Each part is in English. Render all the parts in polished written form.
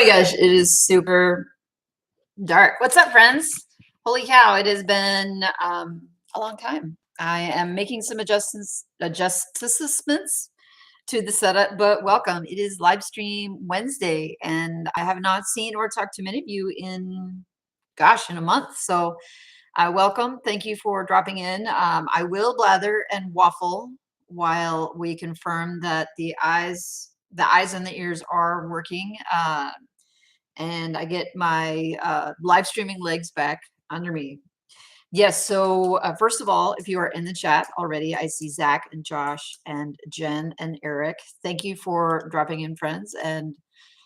my gosh, it is super dark. What's up, friends? Holy cow, it has been a long time. I am making some adjustments to the setup, but welcome. It is Livestream Wednesday, and I have not seen or talked to many of you in, gosh, in a month. So welcome. Thank you for dropping in. I will blather and waffle while we confirm that the eyes and the ears are working. And I get my live streaming legs back under me. Yes, so first of all, if you are in the chat already, I see Zach and Josh and Jen and Eric. Thank you for dropping in, friends. And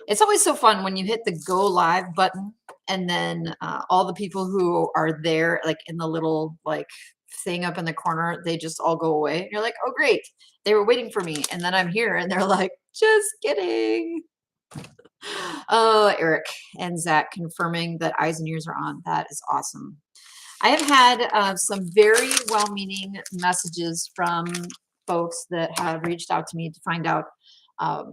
it's always so fun when you hit the go live button and then all the people who are there, like in the little like thing up in the corner, they just all go away. And you're like, oh, great. They were waiting for me. And then I'm here and they're like, just kidding. Oh, Eric and Zach confirming that eyes and ears are on. That is awesome. I have had some very well-meaning messages from folks that have reached out to me to find out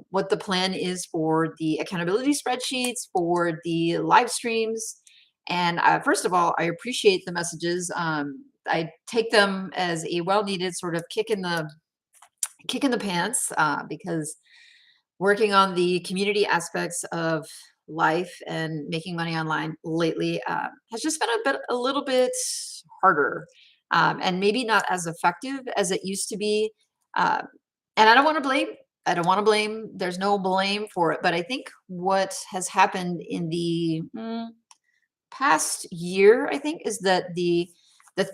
what the plan is for the accountability spreadsheets, for the live streams. And first of all, I appreciate the messages. I take them as a well-needed sort of kick in the pants because working on the community aspects of life and making money online lately has just been a little bit harder, and maybe not as effective as it used to be. Uh, and I don't want to blame. I don't want to blame. There's no blame for it. But I think what has happened in the past year, I think, is that the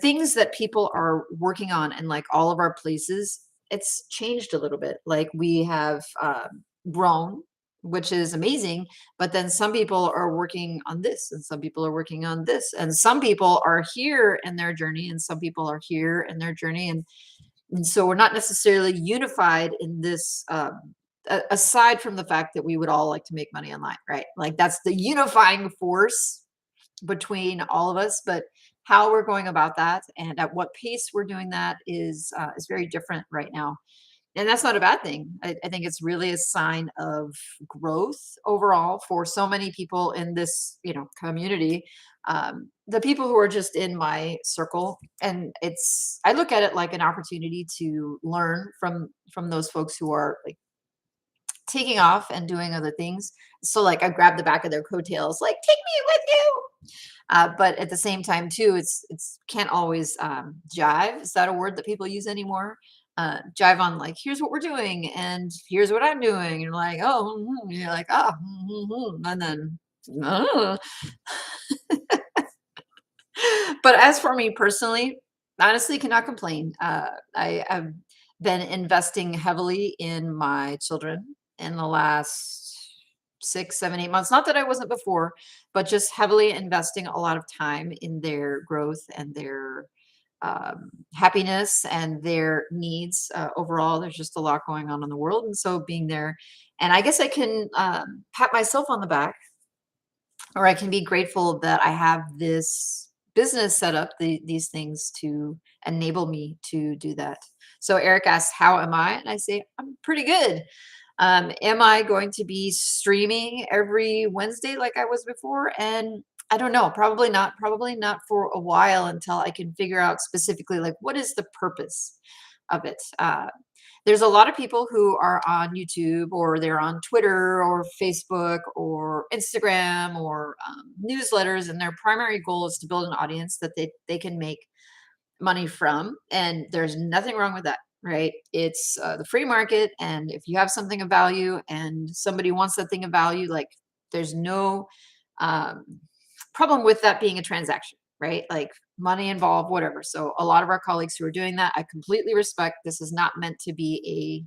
things that people are working on in like all of our places, it's changed a little bit. Like we have grown, which is amazing, but then some people are working on this and some people are working on this, and some people are here in their journey and some people are here in their journey, and so we're not necessarily unified in this, aside from the fact that we would all like to make money online, right? Like that's the unifying force between all of us, but how we're going about that and at what pace we're doing that is very different right now. And that's not a bad thing. I think it's really a sign of growth overall for so many people in this, community. The people who are just in my circle, and I look at it like an opportunity to learn from those folks who are like taking off and doing other things. So like I grab the back of their coattails, like take me with you. But at the same time too, it's can't always jive. Is that a word that people use anymore? Jive on like, here's what we're doing and here's what I'm doing. And you're like, oh, you're like, oh, and then, oh. But as for me personally, honestly, cannot complain. I have been investing heavily in my children in the last 6, 7, 8 months. Not that I wasn't before, but just heavily investing a lot of time in their growth and their happiness and their needs. Overall, there's just a lot going on in the world. And so being there, and I guess I can pat myself on the back, or I can be grateful that I have this business set up, these things to enable me to do that. So Eric asks, how am I? And I say, I'm pretty good. Am I going to be streaming every Wednesday like I was before? And I don't know, probably not for a while until I can figure out specifically like what is the purpose of it. There's a lot of people who are on YouTube or they're on Twitter or Facebook or Instagram or newsletters, and their primary goal is to build an audience that they can make money from. And there's nothing wrong with that, right? It's the free market. And if you have something of value and somebody wants that thing of value, like there's no um, problem with that being a transaction, right? Like money involved, whatever. So a lot of our colleagues who are doing that, I completely respect. This is not meant to be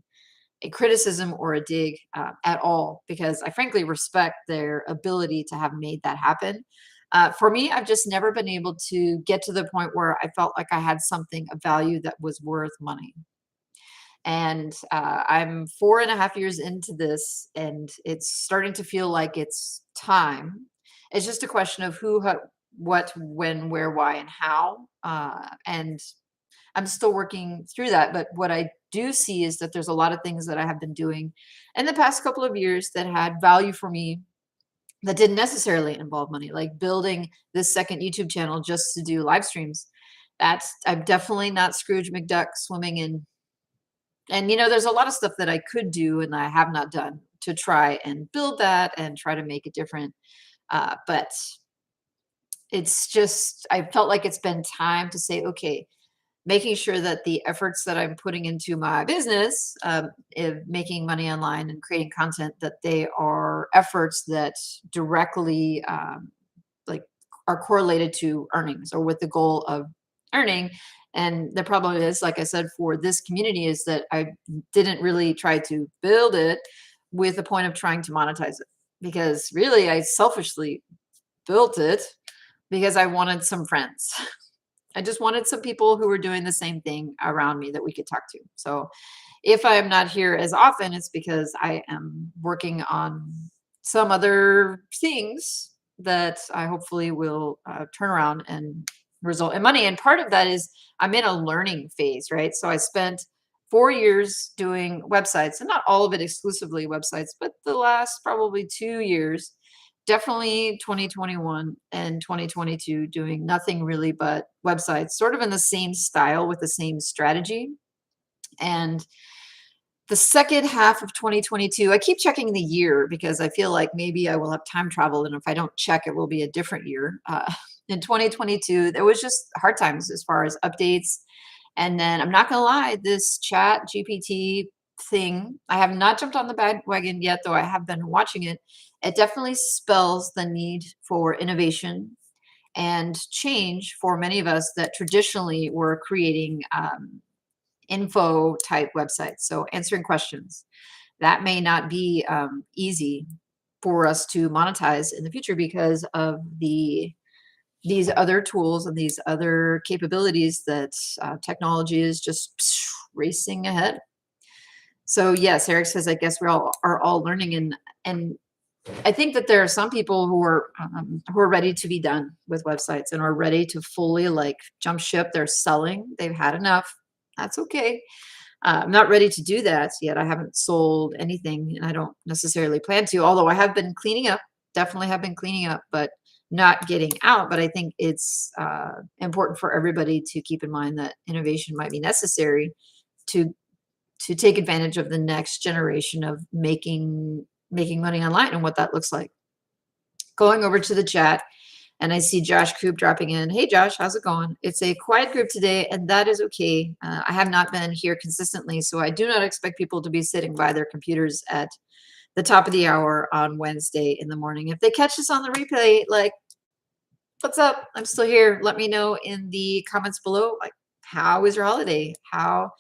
a criticism or a dig at all, because I frankly respect their ability to have made that happen. For me, I've just never been able to get to the point where I felt like I had something of value that was worth money. And I'm 4.5 years into this, and it's starting to feel like it's time. It's just a question of who, what, when, where, why, and how. And I'm still working through that. But what I do see is that there's a lot of things that I have been doing in the past couple of years that had value for me that didn't necessarily involve money, like building this second YouTube channel just to do live streams. I'm definitely not Scrooge McDuck swimming in. And there's a lot of stuff that I could do and I have not done to try and build that and try to make it different. But it's just, I felt like it's been time to say, okay, making sure that the efforts that I'm putting into my business, making money online and creating content, that they are efforts that directly like are correlated to earnings or with the goal of earning. And the problem is, like I said, for this community is that I didn't really try to build it with the point of trying to monetize it, because really I selfishly built it because I wanted some friends. I just wanted some people who were doing the same thing around me that we could talk to. So if I am not here as often, it's because I am working on some other things that I hopefully will turn around and result in money. And part of that is I'm in a learning phase, right? So I spent 4 years doing websites, and not all of it exclusively websites, but the last probably 2 years, definitely 2021 and 2022, doing nothing really but websites, sort of in the same style with the same strategy. And the second half of 2022, I keep checking the year because I feel like maybe I will have time traveled. And if I don't check, it will be a different year. In 2022, there was just hard times as far as updates. And then I'm not going to lie, this chat GPT thing, I have not jumped on the bandwagon yet, though I have been watching it. It definitely spells the need for innovation and change for many of us that traditionally were creating info type websites. So answering questions that may not be easy for us to monetize in the future because of these other tools and these other capabilities that technology is just racing ahead. So yes, Eric says, I guess we all are all learning, and I think that there are some people who are ready to be done with websites and are ready to fully like jump ship. They're selling. They've had enough. That's okay. I'm not ready to do that yet. I haven't sold anything, and I don't necessarily plan to. Although I have been cleaning up. Definitely have been cleaning up, but not getting out. But I think it's important for everybody to keep in mind that innovation might be necessary to take advantage of the next generation of making money online and what that looks like. Going over to the chat, and I see Josh Coop dropping in. Hey, Josh, how's it going? It's a quiet group today, and that is okay. I have not been here consistently, so I do not expect people to be sitting by their computers at the top of the hour on Wednesday in the morning. If they catch us on the replay, like, what's up? I'm still here. Let me know in the comments below, like, how was your holiday? How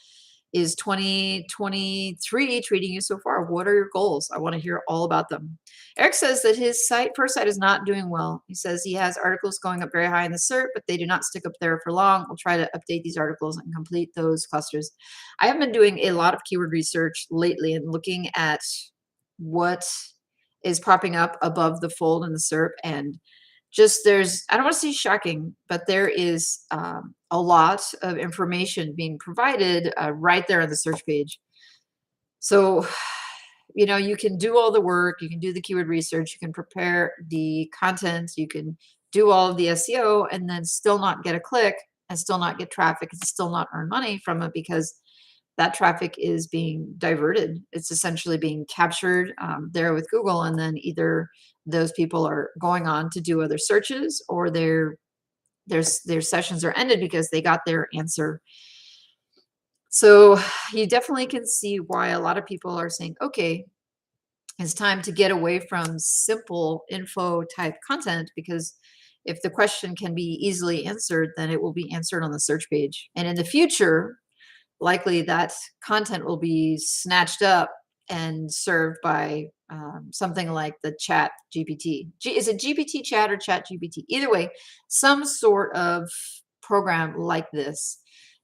is 2023 treating you so far? What are your goals? I want to hear all about them. Eric says that his first site is not doing well. He says he has articles going up very high in the SERP, but they do not stick up there for long. We'll try to update these articles and complete those clusters. I have been doing a lot of keyword research lately and looking at what is popping up above the fold in the SERP, and just I don't want to say shocking, but there is a lot of information being provided right there on the search page. So, you can do all the work, you can do the keyword research, you can prepare the content, you can do all of the SEO, and then still not get a click and still not get traffic and still not earn money from it because that traffic is being diverted. It's essentially being captured there with Google, and then either those people are going on to do other searches, or their sessions are ended because they got their answer. So you definitely can see why a lot of people are saying, okay, it's time to get away from simple info type content, because if the question can be easily answered, then it will be answered on the search page. And in the future, likely that content will be snatched up and served by something like the chat GPT. Is it GPT chat or chat GPT? Either way, some sort of program like this.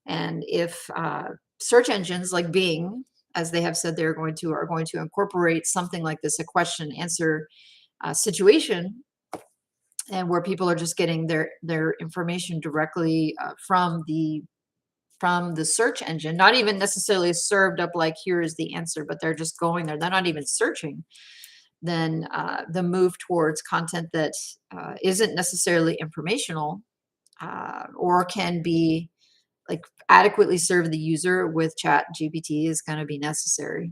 And if search engines like Bing, as they have said are going to incorporate something like this, a question answer situation, and where people are just getting their information directly from the search engine, not even necessarily served up like here is the answer, but they're just going there. They're not even searching. then the move towards content that isn't necessarily informational or can be like adequately serve the user with chat GPT is going to be necessary.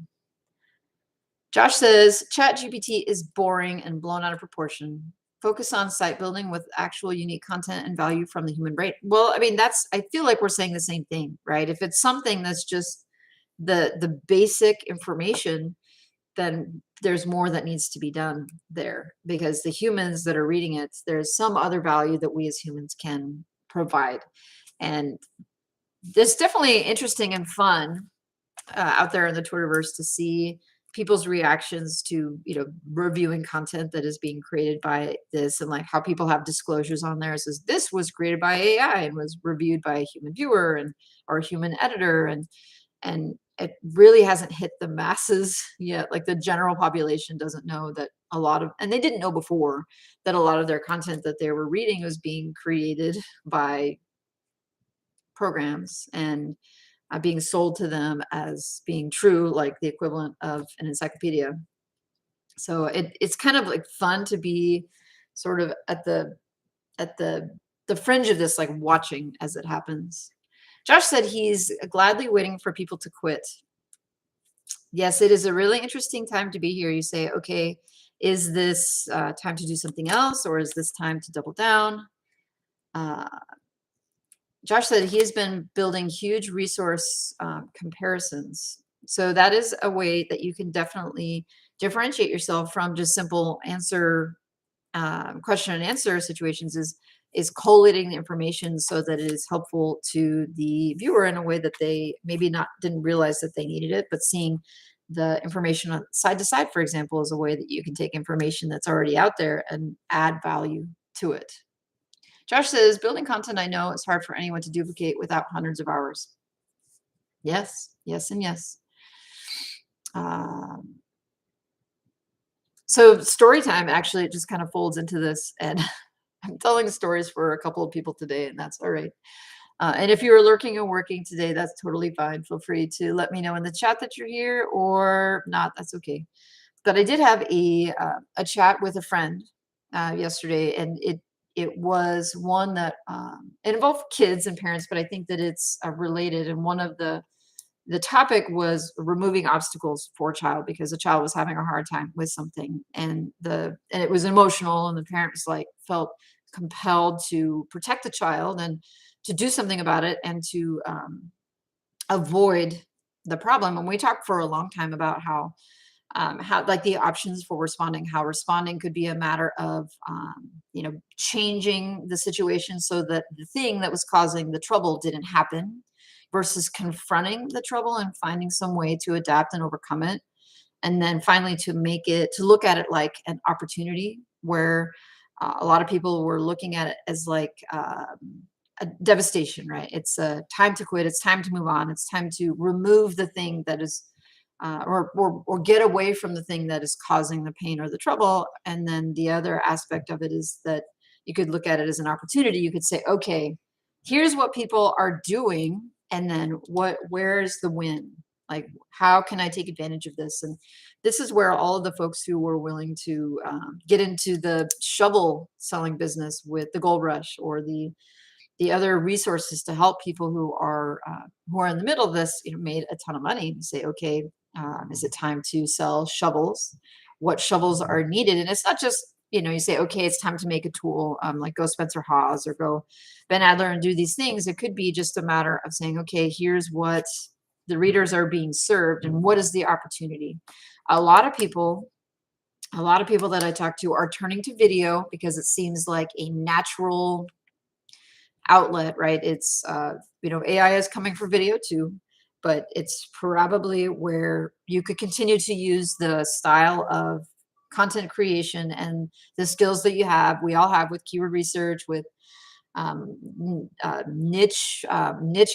Josh says chat GPT is boring and blown out of proportion. Focus on site building with actual unique content and value from the human brain. Well, I mean, I feel like we're saying the same thing, right? If it's something that's just the basic information, then there's more that needs to be done there, because the humans that are reading it, there's some other value that we as humans can provide. And it's definitely interesting and fun out there in the Twitterverse to see people's reactions to, reviewing content that is being created by this, and like how people have disclosures on there. It says this was created by AI and was reviewed by a human viewer and or a human editor, and it really hasn't hit the masses yet. Like the general population doesn't know that and they didn't know before that a lot of their content that they were reading was being created by programs and being sold to them as being true, like the equivalent of an encyclopedia. So it's kind of like fun to be sort of at the fringe of this, like watching as it happens. Josh said he's gladly waiting for people to quit. Yes, it is a really interesting time to be here. You say, okay, is this time to do something else, or is this time to double down? Josh said he has been building huge resource comparisons. So that is a way that you can definitely differentiate yourself from just simple question and answer situations, is collating the information so that it is helpful to the viewer in a way that they maybe didn't realize that they needed it, but seeing the information on side to side, for example, is a way that you can take information that's already out there and add value to it. Josh says, building content I know is hard for anyone to duplicate without hundreds of hours. Yes, yes, and yes. So story time, actually, it just kind of folds into this. And I'm telling stories for a couple of people today, and that's all right. And if you're lurking and working today, that's totally fine. Feel free to let me know in the chat that you're here, or not. That's okay. But I did have a chat with a friend yesterday, and it was one that it involved kids and parents, but I think that it's related. And one of the topic was removing obstacles for a child because a child was having a hard time with something, and it was emotional, and the parent was like felt compelled to protect the child and to do something about it and to avoid the problem. And we talked for a long time about how like the options for responding, how responding could be a matter of changing the situation so that the thing that was causing the trouble didn't happen, versus confronting the trouble and finding some way to adapt and overcome it. And then finally to look at it like an opportunity, where a lot of people were looking at it as like a devastation, right? It's a time to quit. It's time to move on. It's time to remove the thing that is or get away from the thing that is causing the pain or the trouble. And then the other aspect of it is that you could look at it as an opportunity. You could say, okay, here's what people are doing, and then where's the win? Like, how can I take advantage of this? And this is where all of the folks who were willing to get into the shovel selling business with the gold rush, or the other resources to help people who are in the middle of this, made a ton of money. You say, okay, is it time to sell shovels? What shovels are needed? And it's not just, you say, okay, it's time to make a tool, like go Spencer Hawes or go Ben Adler and do these things. It could be just a matter of saying, okay, here's what the readers are being served and what is the opportunity. A lot of people that I talk to are turning to video because it seems like a natural outlet, right? It's AI is coming for video too, but it's probably where you could continue to use the style of content creation and the skills that we all have with keyword research, with niche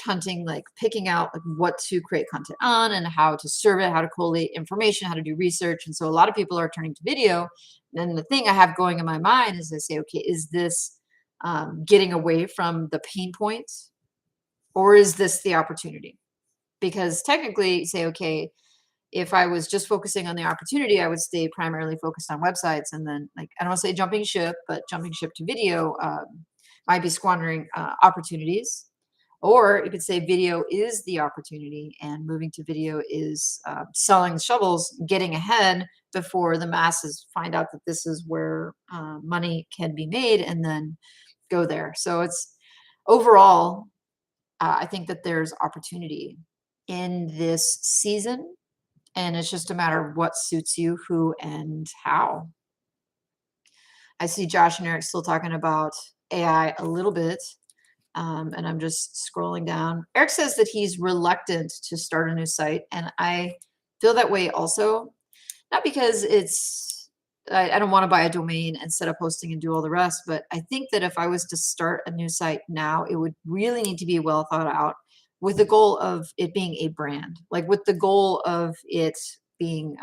hunting, like picking out like what to create content on and how to serve it, how to collate information, how to do research. And so a lot of people are turning to video. And the thing I have going in my mind is I say, okay, is this getting away from the pain points, or is this the opportunity? Because technically you say, okay, if I was just focusing on the opportunity, I would stay primarily focused on websites. And then, like, I don't want to say jumping ship, but jumping ship to video might be squandering opportunities. Or you could say video is the opportunity, and moving to video is selling shovels, getting ahead before the masses find out that this is where money can be made, and then go there. So it's overall, I think that there's opportunity in this season, and it's just a matter of what suits you, who, and how. I see Josh and Eric still talking about AI a little bit, and I'm just scrolling down. Eric says that he's reluctant to start a new site, and I feel that way also. Not because I don't want to buy a domain and set up hosting and do all the rest, but I think that if I was to start a new site now, it would really need to be well thought out, with the goal of it being a brand, like with the goal of it being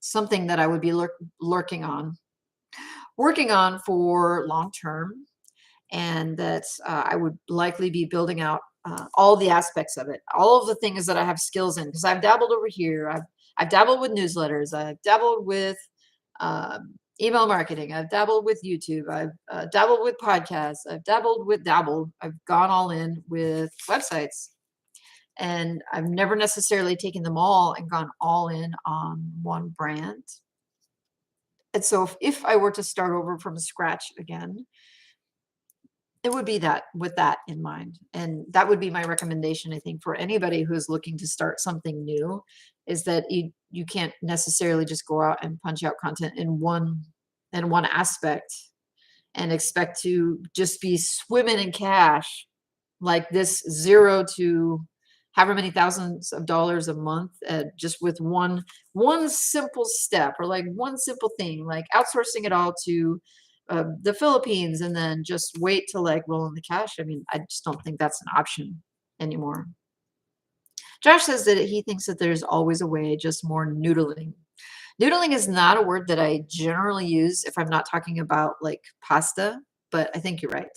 something that I would be working on for long term, and that I would likely be building out all the aspects of it, all of the things that I have skills in, because I've dabbled over here. I've dabbled with newsletters. I've dabbled with email marketing. I've dabbled with YouTube. I've dabbled with podcasts. I've gone all in with websites, and I've never necessarily taken them all and gone all in on one brand. And so if I were to start over from scratch again, it would be that, with that in mind. And that would be my recommendation, I think, for anybody who's looking to start something new, is that you can't necessarily just go out and punch out content in one aspect and expect to just be swimming in cash like this, 0 to however many thousands of dollars a month, just with one simple step, or like one simple thing, like outsourcing it all to the Philippines, and then just wait to like roll in the cash. I mean, I just don't think that's an option anymore. Josh says that he thinks that there's always a way, just more noodling. Noodling is not a word that I generally use if I'm not talking about like pasta, but I think you're right.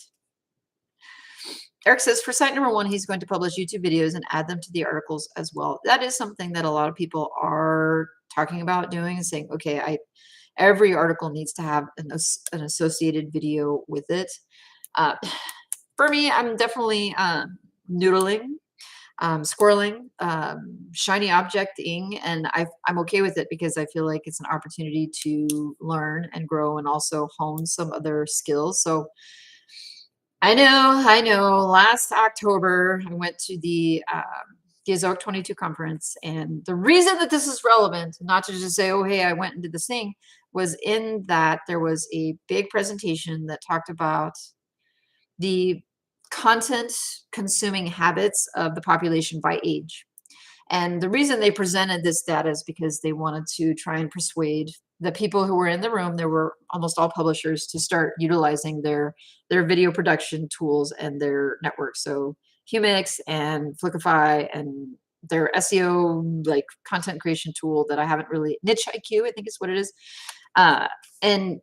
Eric says for site number 1, he's going to publish YouTube videos and add them to the articles as well. That is something that a lot of people are talking about doing, and saying, okay, every article needs to have an associated video with it. For me, I'm definitely noodling, squirreling, shiny objecting, and I'm okay with it, because I feel like it's an opportunity to learn and grow and also hone some other skills. So I know. Last October, I went to the Gizok 22 conference, and the reason that this is relevant, not to just say, oh, hey, I went and did this thing, was in that there was a big presentation that talked about the content consuming habits of the population by age. And the reason they presented this data is because they wanted to try and persuade the people who were in the room, there were almost all publishers, to start utilizing their video production tools and their network. So Humix and Flickify and their SEO, like, content creation tool that I haven't really, Niche IQ, I think is what it is. And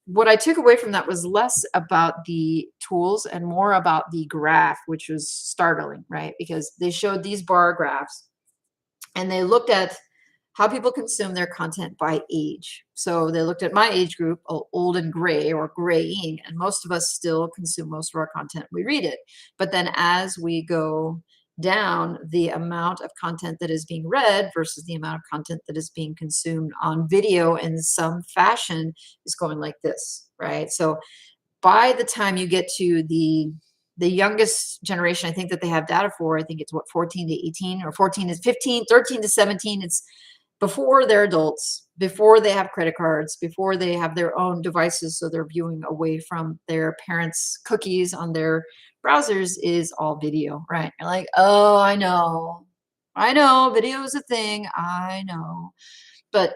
what I took away from that was less about the tools and more about the graph, which was startling, right? Because they showed these bar graphs, and they looked at how people consume their content by age. So they looked at my age group, old and gray, or graying, and most of us still consume most of our content. We read it. But then as we go down, the amount of content that is being read versus the amount of content that is being consumed on video in some fashion is going like this, right? So by the time you get to the youngest generation, I think that they have data for, I think it's what, 14 to 18, or 14 to 15, 13 to 17. It's before they're adults, before they have credit cards, before they have their own devices, so they're viewing away from their parents' cookies on their browsers, is all video, right? You're like, oh, I know, video is a thing, I know. But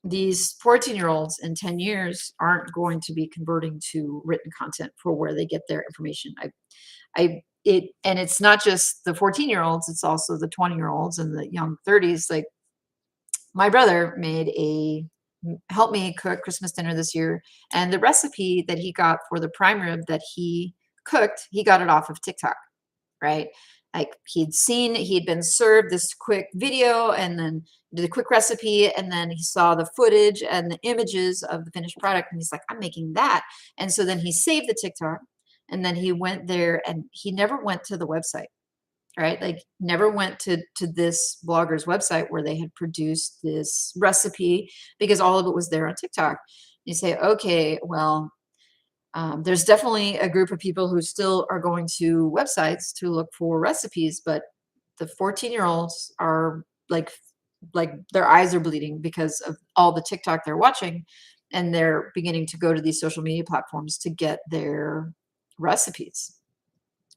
these 14-year-olds in 10 years aren't going to be converting to written content for where they get their information. And it's not just the 14-year-olds, it's also the 20-year-olds and the young 30s. Like, my brother helped me cook Christmas dinner this year, and the recipe that he got for the prime rib that he cooked, he got it off of TikTok, right? like he'd been served this quick video and then did a quick recipe, and then he saw the footage and the images of the finished product, and he's like, I'm making that. And so then he saved the TikTok, and then he went there, and he never went to the website, right? Like never went to this blogger's website where they had produced this recipe, because all of it was there on TikTok. You say, okay, well, there's definitely a group of people who still are going to websites to look for recipes, but the 14-year-olds are like their eyes are bleeding because of all the TikTok they're watching, and they're beginning to go to these social media platforms to get their recipes.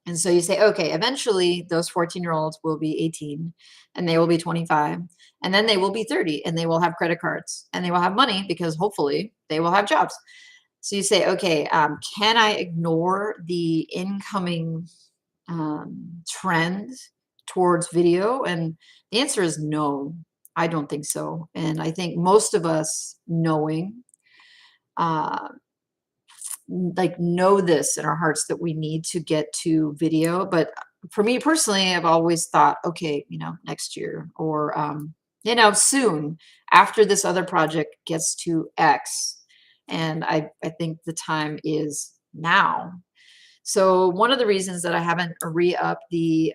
And so you say, okay, eventually those 14-year-olds will be 18 and they will be 25, and then they will be 30 and they will have credit cards and they will have money because hopefully they will have jobs. So you say, okay, can I ignore the incoming trend towards video? And the answer is no, I don't think so. And I think most of us knowing, uh, like know this in our hearts that we need to get to video. But for me personally, I've always thought, okay, next year, or soon, after this other project gets to X. And I think the time is now. So one of the reasons that I haven't re-upped the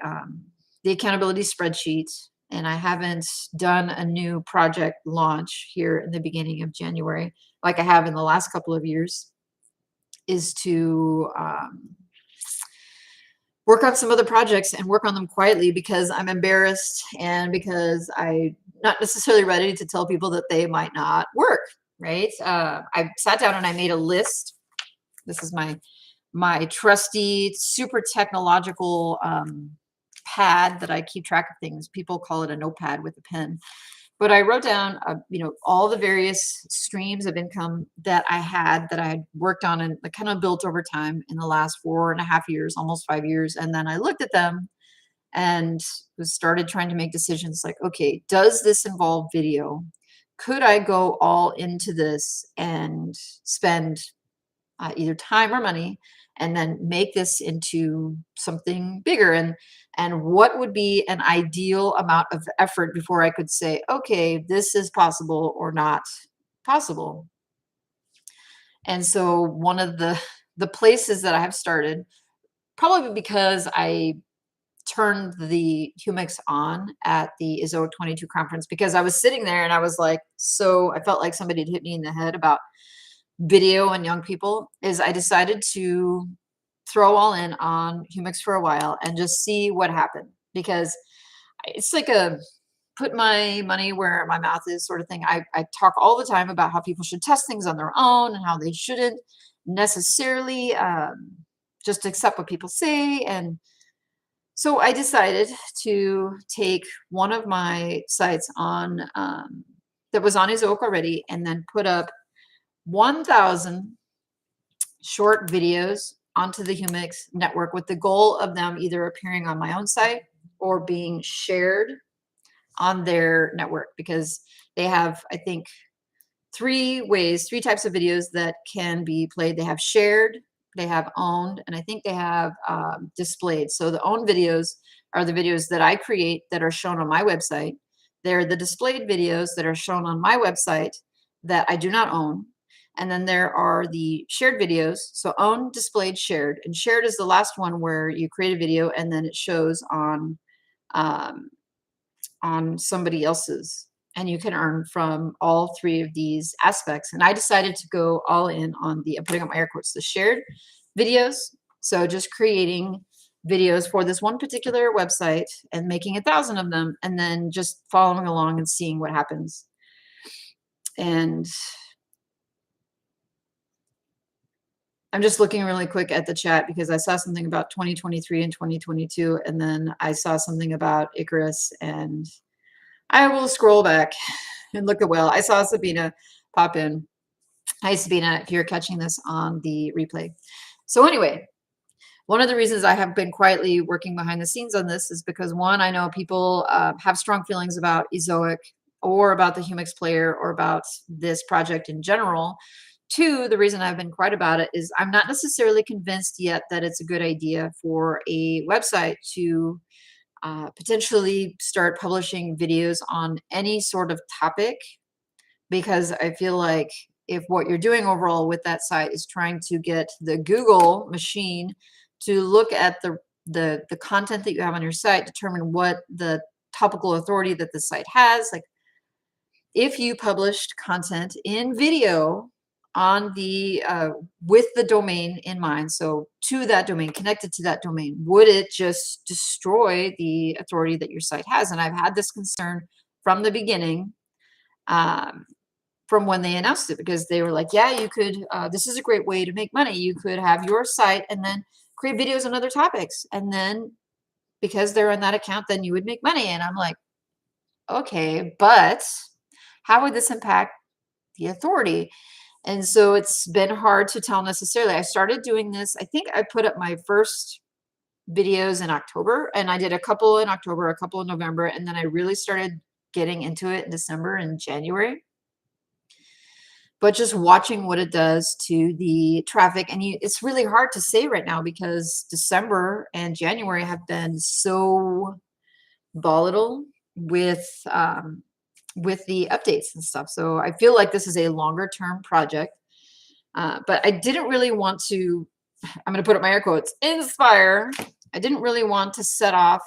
accountability spreadsheet, and I haven't done a new project launch here in the beginning of January like I have in the last couple of years, is to work on some other projects and work on them quietly, because I'm embarrassed and because I'm not necessarily ready to tell people that they might not work, right? I sat down and I made a list. This is my trusty, super technological pad that I keep track of things. People call it a notepad with a pen. But I wrote down, all the various streams of income that I had worked on and kind of built over time in the last 4.5 years, almost 5 years. And then I looked at them and started trying to make decisions like, okay, does this involve video? Could I go all into this and spend either time or money, and then make this into something bigger? And what would be an ideal amount of effort before I could say, okay, this is possible or not possible? And so one of the places that I have started, probably because I turned the Humix on at the ISO 22 conference, because I was sitting there and I was like, so I felt like somebody had hit me in the head about video and young people, is I decided to throw all in on Humix for a while and just see what happened, because it's like a put my money where my mouth is sort of thing. I talk all the time about how people should test things on their own and how they shouldn't necessarily just accept what people say. And so I decided to take one of my sites on that was on his oak already, and then put up 1,000 short videos onto the Humix network, with the goal of them either appearing on my own site or being shared on their network, because they have, I think, three types of videos that can be played. They have shared, they have owned, and I think they have displayed. So the owned videos are the videos that I create that are shown on my website. They're the displayed videos that are shown on my website that I do not own. And then there are the shared videos. So owned, displayed, shared. And shared is the last one, where you create a video and then it shows um, on somebody else's, and you can earn from all three of these aspects. And I decided to go all in on I'm putting up my air quotes, the shared videos. So just creating videos for this one particular website and making 1,000 of them, and then just following along and seeing what happens. And I'm just looking really quick at the chat because I saw something about 2023 and 2022, and then I saw something about Icarus, and I will scroll back and look at, well, I saw Sabina pop in. Hi, Sabina, if you're catching this on the replay. So anyway, one of the reasons I have been quietly working behind the scenes on this is because, one, I know people have strong feelings about Ezoic, or about the Humix player, or about this project in general. Two, the reason I've been quiet about it is I'm not necessarily convinced yet that it's a good idea for a website to potentially start publishing videos on any sort of topic, because I feel like if what you're doing overall with that site is trying to get the Google machine to look at the content that you have on your site, determine what the topical authority that the site has, like if you published content in video on the with the domain in mind, so to that domain, connected to that domain, would it just destroy the authority that your site has? And I've had this concern from the beginning, um, from when they announced it, because they were like, yeah, you could, this is a great way to make money. You could have your site and then create videos on other topics. And then because they're on that account, then you would make money. And I'm like, okay, but how would this impact the authority? And so it's been hard to tell necessarily. I started doing this, I think I put up my first videos in October, and I did a couple in October, a couple in November, and then I really started getting into it in December and January. But just watching what it does to the traffic, and it's really hard to say right now because December and January have been so volatile with the updates and stuff. So I feel like this is a longer term project. But I didn't really want to, I'm going to put up my air quotes, inspire. I didn't really want to set off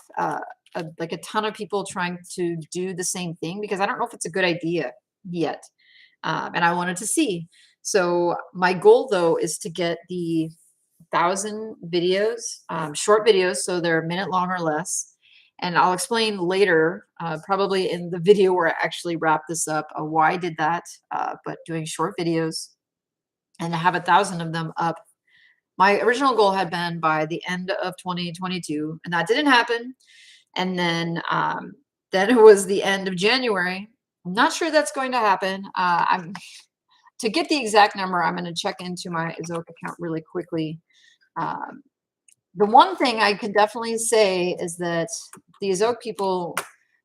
like a ton of people trying to do the same thing, because I don't know if it's a good idea yet. And I wanted to see. So my goal though is to get the 1,000 videos, short videos, so they're a minute long or less. And I'll explain later, probably in the video where I actually wrap this up, why I did that, but doing short videos and to have 1,000 of them up. My original goal had been by the end of 2022, and that didn't happen. And then it was the end of January. I'm not sure that's going to happen. To get the exact number, I'm going to check into my Ezoic account really quickly. The one thing I can definitely say is that the Ezoic people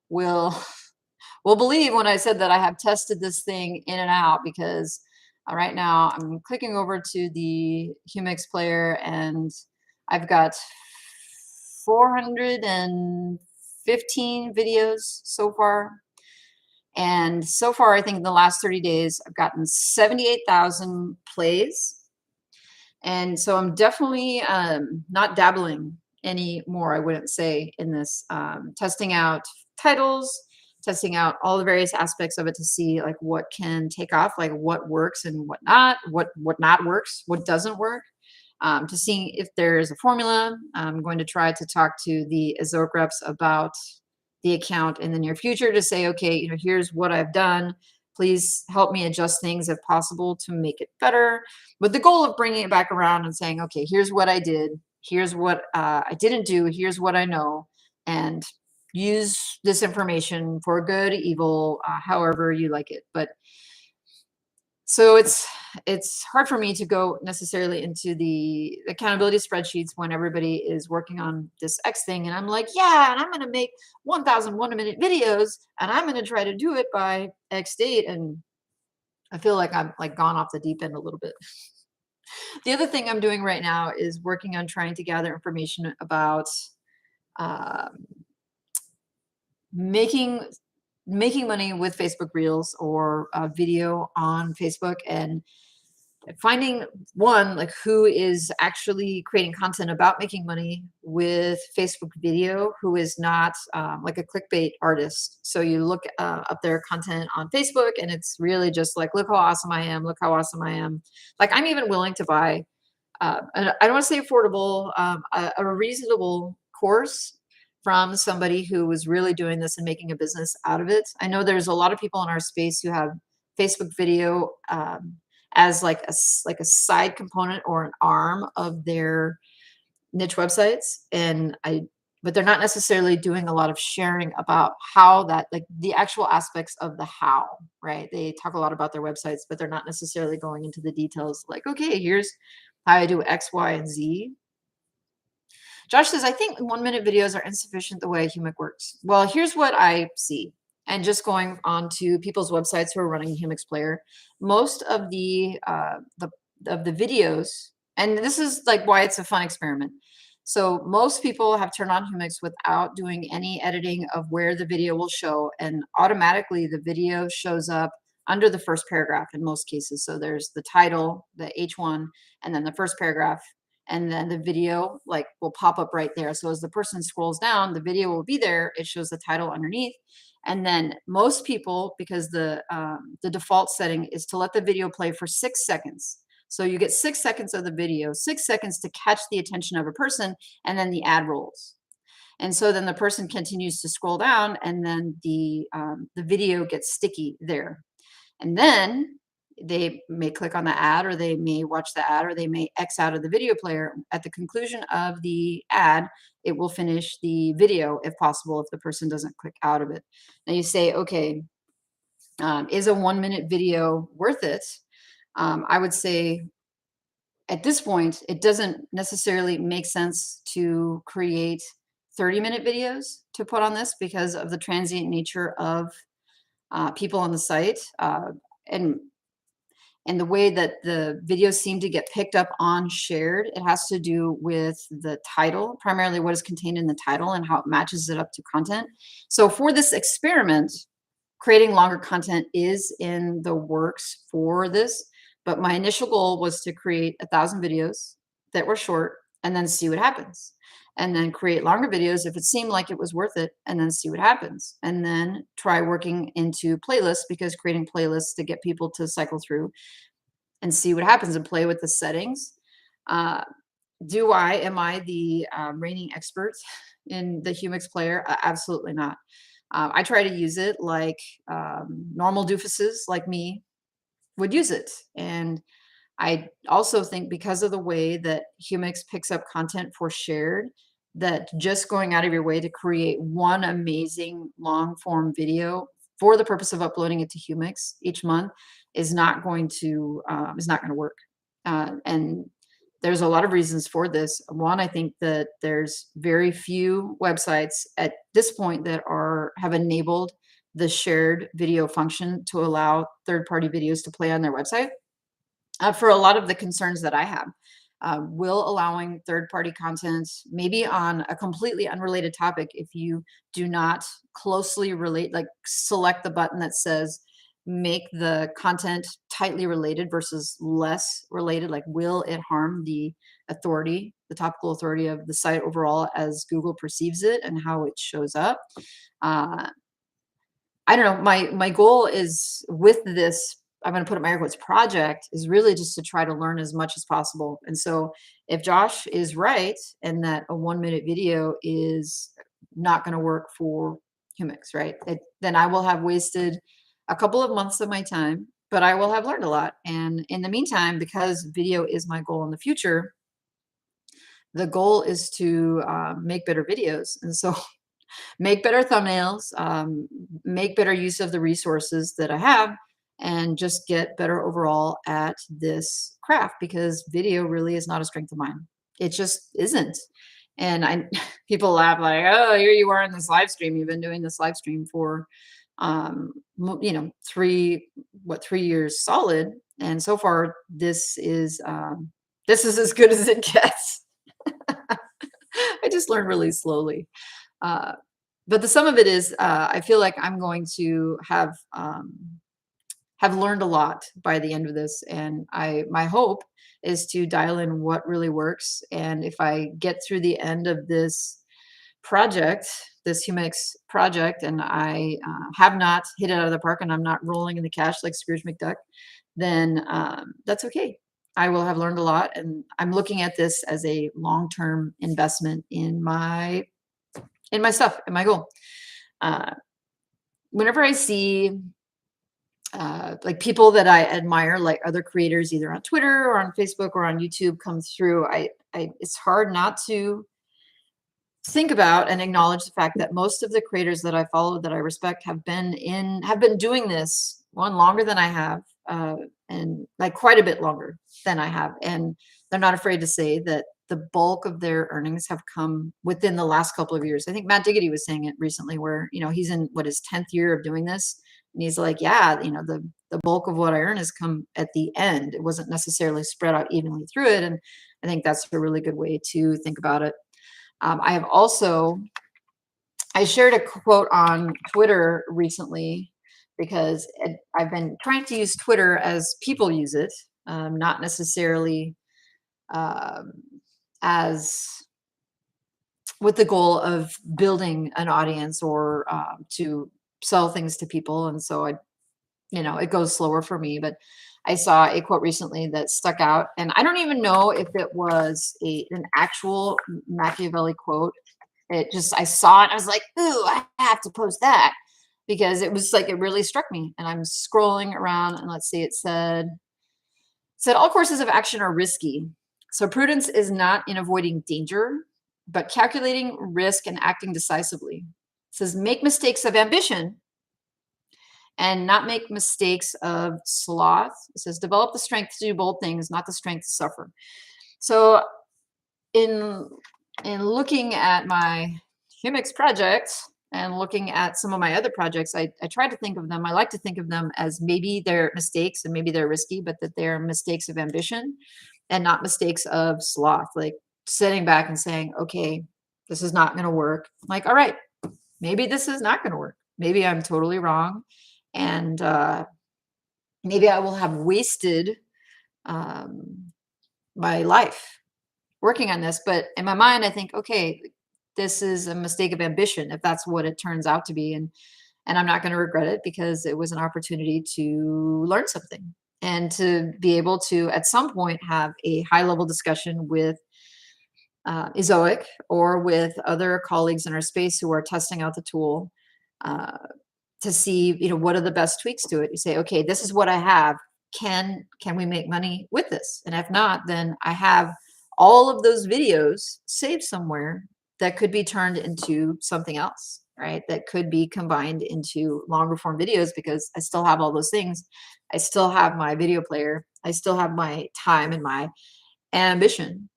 will believe when I said that I have tested this thing in and out, because right now I'm clicking over to the Humix player and I've got 415 videos so far. And so far, I think in the last 30 days, I've gotten 78,000 plays. And so I'm definitely not dabbling anymore, I wouldn't say, in this, testing out titles, testing out all the various aspects of it to see like what can take off, like what works and what not works, what doesn't work, to see if there's a formula. I'm going to try to talk to the Ezoic reps about the account in the near future to say, okay, here's what I've done. Please help me adjust things if possible to make it better, with the goal of bringing it back around and saying, okay, here's what I did. Here's what I didn't do. Here's what I know. And use this information for good, evil, however you like it. But so it's hard for me to go necessarily into the accountability spreadsheets when everybody is working on this X thing. And I'm like, yeah, and I'm going to make 1,000 1-minute videos and I'm going to try to do it by X date. And I feel like I'm like gone off the deep end a little bit. The other thing I'm doing right now is working on trying to gather information about making money with Facebook Reels or video on Facebook, and finding one, like who is actually creating content about making money with Facebook video, who is not like a clickbait artist. So you look up their content on Facebook and it's really just like, look how awesome I am, look how awesome I am. Like I'm even willing to buy, I don't want to say affordable, a reasonable course from somebody who was really doing this and making a business out of it. I know there's a lot of people in our space who have Facebook video as like a side component or an arm of their niche websites, but they're not necessarily doing a lot of sharing about how that, like the actual aspects of the how, right? They talk a lot about their websites, but they're not necessarily going into the details like, okay, here's how I do X, Y, and Z. Josh says, I think 1-minute videos are insufficient the way Humix works. Well, here's what I see. and just going on to people's websites who are running Humix Player, most of the videos, and this is like why it's a fun experiment. So most people have turned on Humix without doing any editing of where the video will show, and automatically the video shows up under the first paragraph in most cases. So there's the title, the H1, and then the first paragraph, and then the video like will pop up right there. So as the person scrolls down, the video will be there. It shows the title underneath. And then most people, because the default setting is to let the video play for 6 seconds. So you get 6 seconds of the video, 6 seconds to catch the attention of a person, and then the ad rolls. And so then the person continues to scroll down, and then the video gets sticky there. And then they may click on the ad, or they may watch the ad, or they may X out of the video player. At the conclusion of the ad, it will finish the video if possible, if the person doesn't click out of it. Now you say, okay, is a 1-minute video worth it? I would say at this point, it doesn't necessarily make sense to create 30-minute videos to put on this because of the transient nature of people on the site, and and the way that the videos seem to get picked up on shared. It has to do with the title, primarily what is contained in the title and how it matches it up to content. So for this experiment, creating longer content is in the works for this, but my initial goal was to create 1,000 videos that were short and then see what happens. And then create longer videos if it seemed like it was worth it, and then see what happens. And then try working into playlists, because creating playlists to get people to cycle through and see what happens and play with the settings. Uh, am I the reigning expert in the Humix player? Absolutely not. I try to use it like normal doofuses like me would use it. And I also think because of the way that Humix picks up content for shared, that just going out of your way to create one amazing long form video for the purpose of uploading it to Humix each month is not going to work. And there's a lot of reasons for this. One, I think that there's very few websites at this point that have enabled the shared video function to allow third-party videos to play on their website. For a lot of the concerns that I have, will allowing third-party content, maybe on a completely unrelated topic, if you do not closely relate, like select the button that says make the content tightly related versus less related, like will it harm the authority, the topical authority of the site overall as Google perceives it and how it shows up. I don't know. My goal is with this, I'm going to put it in my air quotes, project, is really just to try to learn as much as possible. And so if Josh is right and that a 1-minute video is not going to work for Humix, right, then I will have wasted a couple of months of my time, but I will have learned a lot. And in the meantime, because video is my goal in the future, the goal is to make better videos. And so make better thumbnails, make better use of the resources that I have, and just get better overall at this craft, because video really is not a strength of mine. It just isn't. And people laugh like, oh, here you are in this live stream. You've been doing this live stream for, 3 years solid. And so far this is as good as it gets. I just learned really slowly. But the sum of it is, I feel like I'm going to have learned a lot by the end of this, and my hope is to dial in what really works. And if I get through the end of this project, this Humix project, and I have not hit it out of the park, and I'm not rolling in the cash like Scrooge McDuck, then that's okay. I will have learned a lot, and I'm looking at this as a long-term investment in my stuff and my goal. Whenever I see like people that I admire, like other creators, either on Twitter or on Facebook or on YouTube, come through, it's hard not to think about and acknowledge the fact that most of the creators that I follow, that I respect, have been doing this longer than I have, and like quite a bit longer than I have, and they're not afraid to say that the bulk of their earnings have come within the last couple of years. I think Matt Diggity was saying it recently, where he's in his 10th year of doing this, and he's like, yeah, the bulk of what I earn has come at the end. It wasn't necessarily spread out evenly through it, and I think that's a really good way to think about it. I shared a quote on Twitter recently because I've been trying to use Twitter as people use it, not necessarily um, as with the goal of building an audience or to sell things to people. And so it goes slower for me. But I saw a quote recently that stuck out, and I don't even know if it was an actual Machiavelli quote. I saw it. I was like, ooh, I have to post that, because it was like, it really struck me. And I'm scrolling around, and let's see, it said all courses of action are risky. So prudence is not in avoiding danger, but calculating risk and acting decisively. It says make mistakes of ambition and not make mistakes of sloth. It says develop the strength to do bold things, not the strength to suffer. So in looking at my Humix project and looking at some of my other projects, I try to think of them. I like to think of them as maybe they're mistakes and maybe they're risky, but that they're mistakes of ambition and not mistakes of sloth. Like sitting back and saying, okay, this is not going to work. Like, all right, maybe this is not going to work. Maybe I'm totally wrong. And maybe I will have wasted my life working on this. But in my mind, I think, okay, this is a mistake of ambition, if that's what it turns out to be. And I'm not going to regret it, because it was an opportunity to learn something and to be able to, at some point, have a high level discussion with Ezoic or with other colleagues in our space who are testing out the tool to see, what are the best tweaks to it. You say, okay, this is what I have. Can we make money with this? And if not, then I have all of those videos saved somewhere that could be turned into something else, right? That could be combined into longer form videos, because I still have all those things. I still have my video player. I still have my time and my ambition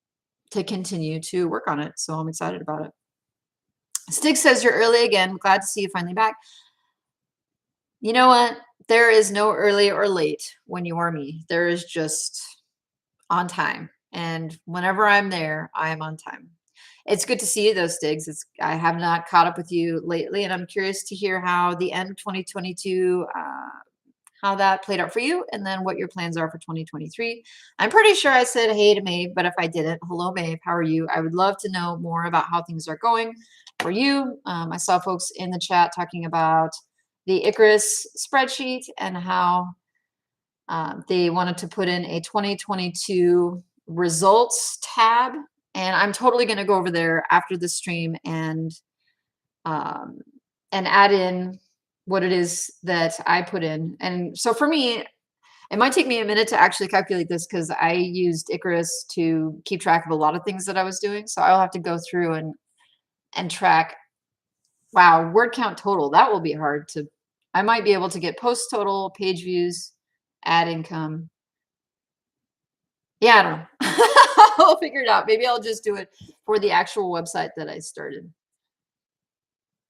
to continue to work on it. So I'm excited about it. Stig says, you're early again. Glad to see you finally back. You know what? There is no early or late when you are me. There is just on time. And whenever I'm there, I am on time. It's good to see you, though, Stigs. I have not caught up with you lately, and I'm curious to hear how the end of 2022, how that played out for you, and then what your plans are for 2023. I'm pretty sure I said hey to Maeve, but if I didn't, hello, Maeve. How are you? I would love to know more about how things are going for you. I saw folks in the chat talking about the Icarus spreadsheet and how they wanted to put in a 2022 results tab. And I'm totally going to go over there after the stream and add in what it is that I put in. And so for me, it might take me a minute to actually calculate this, because I used Icarus to keep track of a lot of things that I was doing. So I'll have to go through and track. Wow, word count total. That will be hard to. I might be able to get post total, page views, ad income. Yeah, I don't know. I'll figure it out. Maybe I'll just do it for the actual website that I started.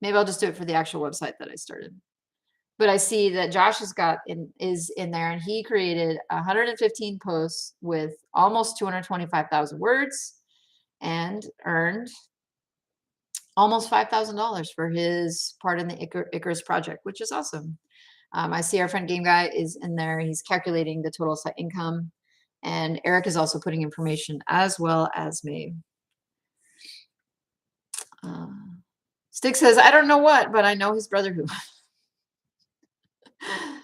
Maybe I'll just do it for the actual website that I started. But I see that Josh is in there, and he created 115 posts with almost 225,000 words and earned almost $5,000 for his part in the Icarus project, which is awesome. I see our friend Game Guy is in there. He's calculating the total site income. And Eric is also putting information, as well as me. Stick says, I don't know what, but I know his brother who.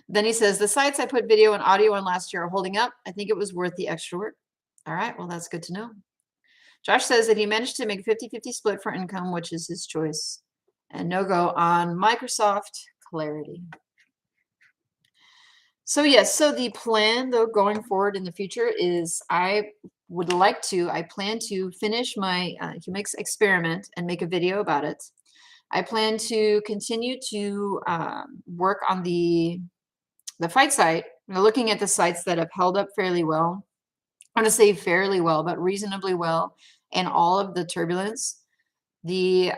Then he says, the sites I put video and audio on last year are holding up. I think it was worth the extra work. All right, well, that's good to know. Josh says that he managed to make a 50-50 split for income, which is his choice. And no go on Microsoft Clarity. So yes, so the plan, though, going forward in the future is I plan to finish my Humix experiment and make a video about it. I plan to continue to work on the fight site, looking at the sites that have held up fairly well. I want to say fairly well, but reasonably well, and all of the turbulence. And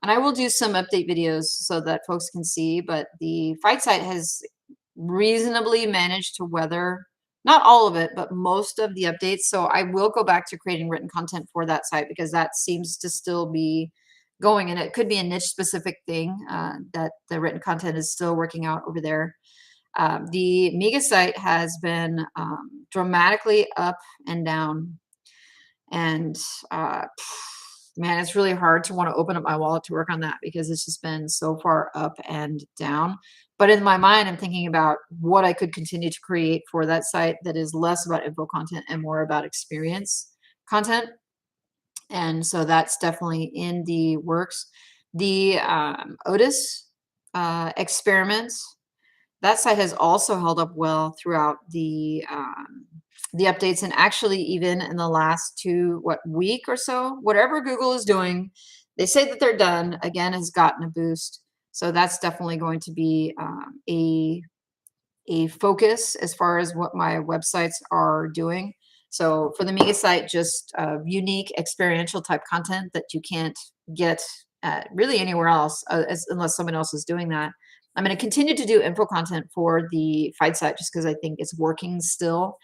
I will do some update videos so that folks can see, but the fight site has reasonably managed to weather not all of it, but most of the updates. So I will go back to creating written content for that site because that seems to still be going, and it could be a niche specific thing that the written content is still working out over there. The Mega site has been dramatically up and down, and man, it's really hard to want to open up my wallet to work on that because it's just been so far up and down. But in my mind, I'm thinking about what I could continue to create for that site that is less about info content and more about experience content. And so that's definitely in the works. The Otis experiment, that site has also held up well throughout the updates, and actually even in the last week or so, whatever Google is doing, they say that they're done again, has gotten a boost. So that's definitely going to be a focus as far as what my websites are doing. So for the Mega site, just unique experiential type content that you can't get really anywhere else unless someone else is doing that. I'm going to continue to do info content for the fight site just because I think it's working still.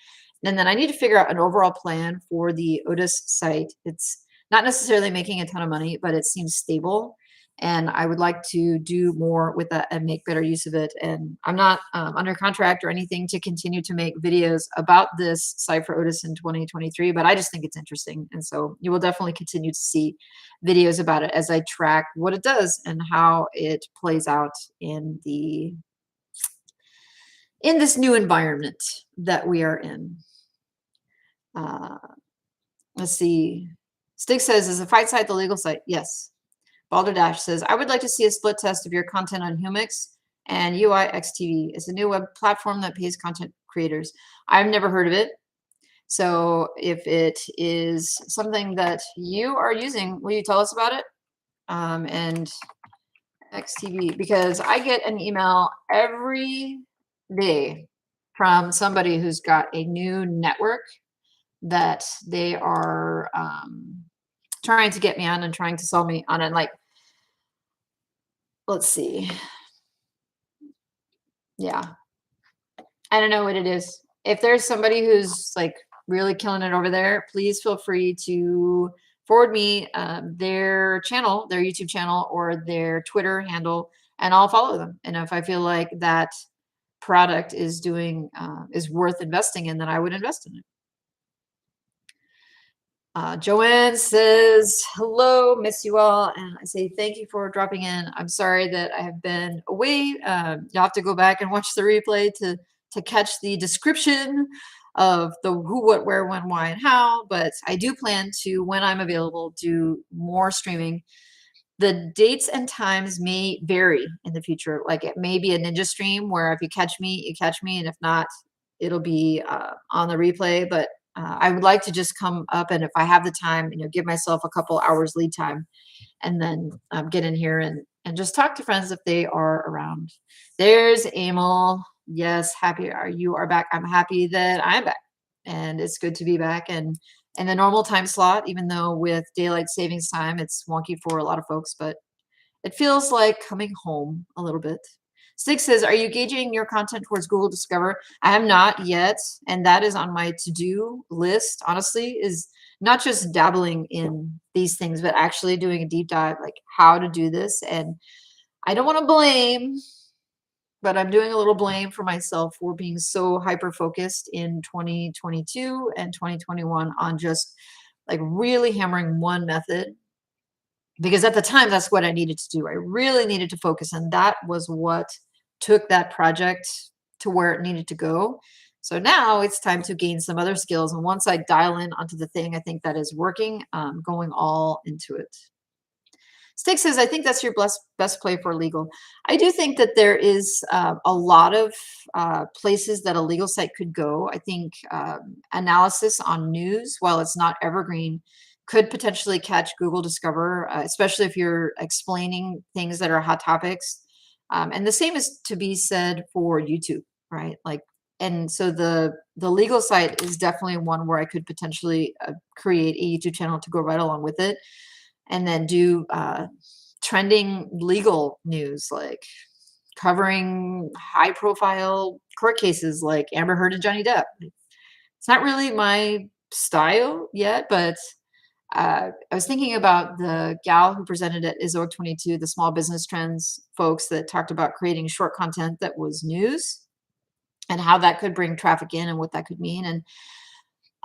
And then I need to figure out an overall plan for the Otis site. It's not necessarily making a ton of money, but it seems stable. And I would like to do more with that and make better use of it. And I'm not under contract or anything to continue to make videos about this site for Otis in 2023, but I just think it's interesting. And so you will definitely continue to see videos about it as I track what it does and how it plays out in this new environment that we are in. Let's see. Stig says, is the fight site the legal site? Yes. Balderdash says, I would like to see a split test of your content on Humix and UIXTV. It's a new web platform that pays content creators. I've never heard of it. So if it is something that you are using, will you tell us about it? And XTV, because I get an email every day from somebody who's got a new network that they are trying to get me on and trying to sell me on it. Like, let's see. Yeah. I don't know what it is. If there's somebody who's like really killing it over there, please feel free to forward me their channel, their YouTube channel, or their Twitter handle, and I'll follow them. And if I feel like that product is worth investing in, then I would invest in it. Joanne says, hello, miss you all. And I say, thank you for dropping in. I'm sorry that I have been away. You'll have to go back and watch the replay to catch the description of the who, what, where, when, why, and how. But I do plan to, when I'm available, do more streaming. The dates and times may vary in the future. Like it may be a ninja stream where if you catch me, you catch me. And if not, it'll be on the replay. But I would like to just come up, and if I have the time, give myself a couple hours lead time, and then get in here and just talk to friends if they are around. There's Emil. Yes, you are back. I'm happy that I'm back, and it's good to be back and the normal time slot. Even though with daylight savings time, it's wonky for a lot of folks, but it feels like coming home a little bit. Stig says, are you gauging your content towards Google Discover? I am not yet, and that is on my to-do list, honestly, is not just dabbling in these things, but actually doing a deep dive, like how to do this. And I don't want to blame, but I'm doing a little blame for myself for being so hyper-focused in 2022 and 2021 on just like really hammering one method. Because at the time, that's what I needed to do. I really needed to focus, and that was what took that project to where it needed to go. So now it's time to gain some other skills. And once I dial in onto the thing, I think that is working, going all into it. Stig says, I think that's your best play for legal. I do think that there is a lot of places that a legal site could go. I think analysis on news, while it's not evergreen, could potentially catch Google Discover, especially if you're explaining things that are hot topics. And the same is to be said for YouTube, right? Like and so the legal site is definitely one where I could potentially create a YouTube channel to go right along with it, and then do trending legal news, like covering high profile court cases like Amber Heard and Johnny Depp. It's not really my style yet, but I was thinking about the gal who presented at ISO 22, the small business trends folks that talked about creating short content that was news and how that could bring traffic in and what that could mean. And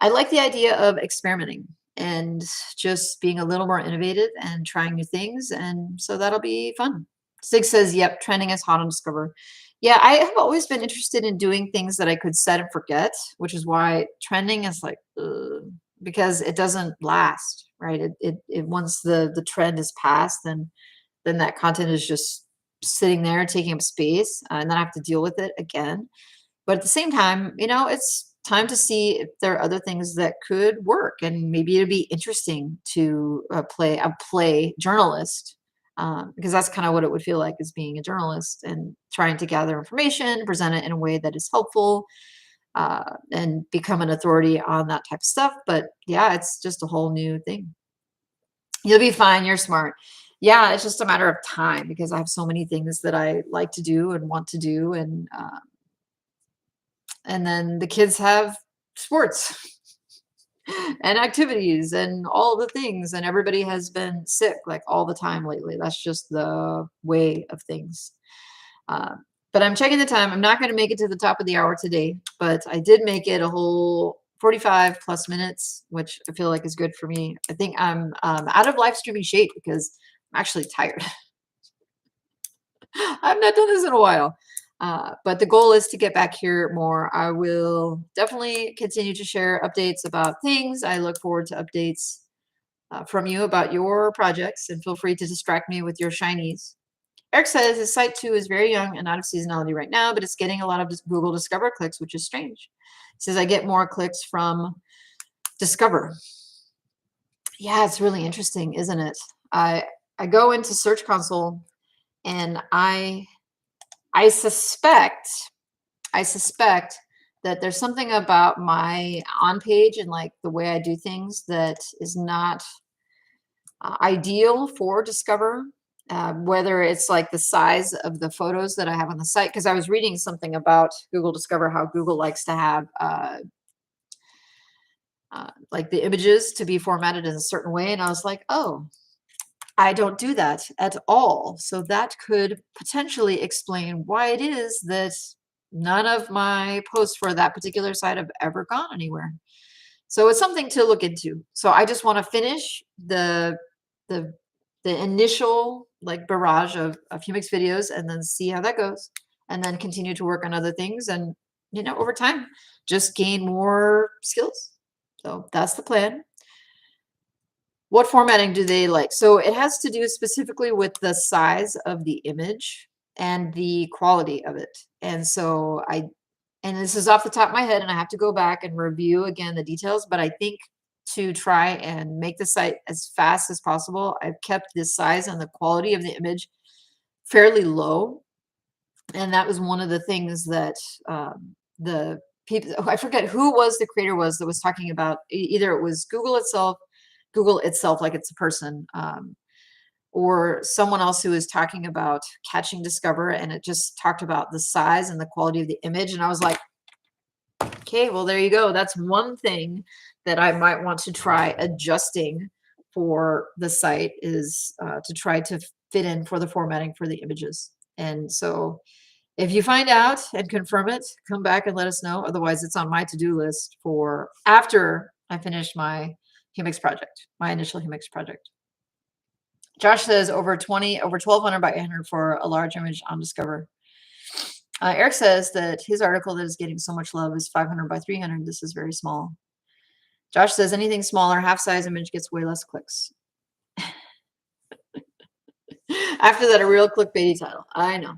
I like the idea of experimenting and just being a little more innovative and trying new things. And so that'll be fun. Sig says, yep, trending is hot on Discover. Yeah, I have always been interested in doing things that I could set and forget, which is why trending is like, ugh, because it doesn't last, right? It once the trend is passed, then that content is just sitting there taking up space, and then I have to deal with it again. But at the same time, it's time to see if there are other things that could work, and maybe it'd be interesting to play journalist, because that's kind of what it would feel like, is being a journalist and trying to gather information, present it in a way that is helpful, and become an authority on that type of stuff. But yeah, it's just a whole new thing. You'll be fine. You're smart. Yeah, it's just a matter of time because I have so many things that I like to do and want to do, and then the kids have sports and activities and all the things, and everybody has been sick like all the time lately. That's just the way of things. Uh, but I'm checking the time. I'm not going to make it to the top of the hour today, but I did make it a whole 45 plus minutes, which I feel like is good for me. I think I'm out of live streaming shape because I'm actually tired. I've not done this in a while. But the goal is to get back here more. I will definitely continue to share updates about things. I look forward to updates from you about your projects, and feel free to distract me with your shinies. Eric says his site too is very young and out of seasonality right now, but it's getting a lot of Google Discover clicks, which is strange. He says, I get more clicks from Discover. Yeah, it's really interesting, isn't it? I go into Search Console, and I suspect that there's something about my on page and like the way I do things that is not ideal for Discover. Whether it's like the size of the photos that I have on the site, because I was reading something about Google Discover, how Google likes to have like the images to be formatted in a certain way, and I was like, oh, I don't do that at all. So that could potentially explain why it is that none of my posts for that particular site have ever gone anywhere. So it's something to look into. So I just want to finish the the initial like barrage of Humix videos, and then see how that goes, and then continue to work on other things, and over time just gain more skills. So that's the plan. What formatting do they like? So it has to do specifically with the size of the image and the quality of it. And so and this is off the top of my head, and I have to go back and review again the details, but I think to try and make the site as fast as possible, I've kept the size and the quality of the image fairly low. And that was one of the things that the people, I forget who was the creator was that was talking about, either it was Google itself, like it's a person, or someone else who was talking about catching Discover, and it just talked about the size and the quality of the image. And I was like, okay, well, there you go. That's one thing that I might want to try adjusting for the site, is to try to fit in for the formatting for the images. And so if you find out and confirm it, come back and let us know. Otherwise, it's on my to-do list for after I finish my Humix project, my initial Humix project. Josh says over 1200 by 800 for a large image on Discover. Eric says that his article that is getting so much love is 500 by 300. This is very small. Josh says anything smaller, half size image gets way less clicks. After that, a real clickbaity title. I know.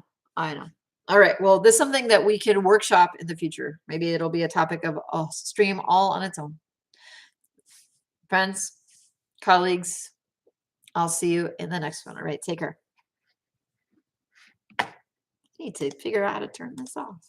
All right. Well, this is something that we can workshop in the future. Maybe it'll be a topic of a stream all on its own. Friends, colleagues, I'll see you in the next one. All right. Take care. I need to figure out how to turn this off.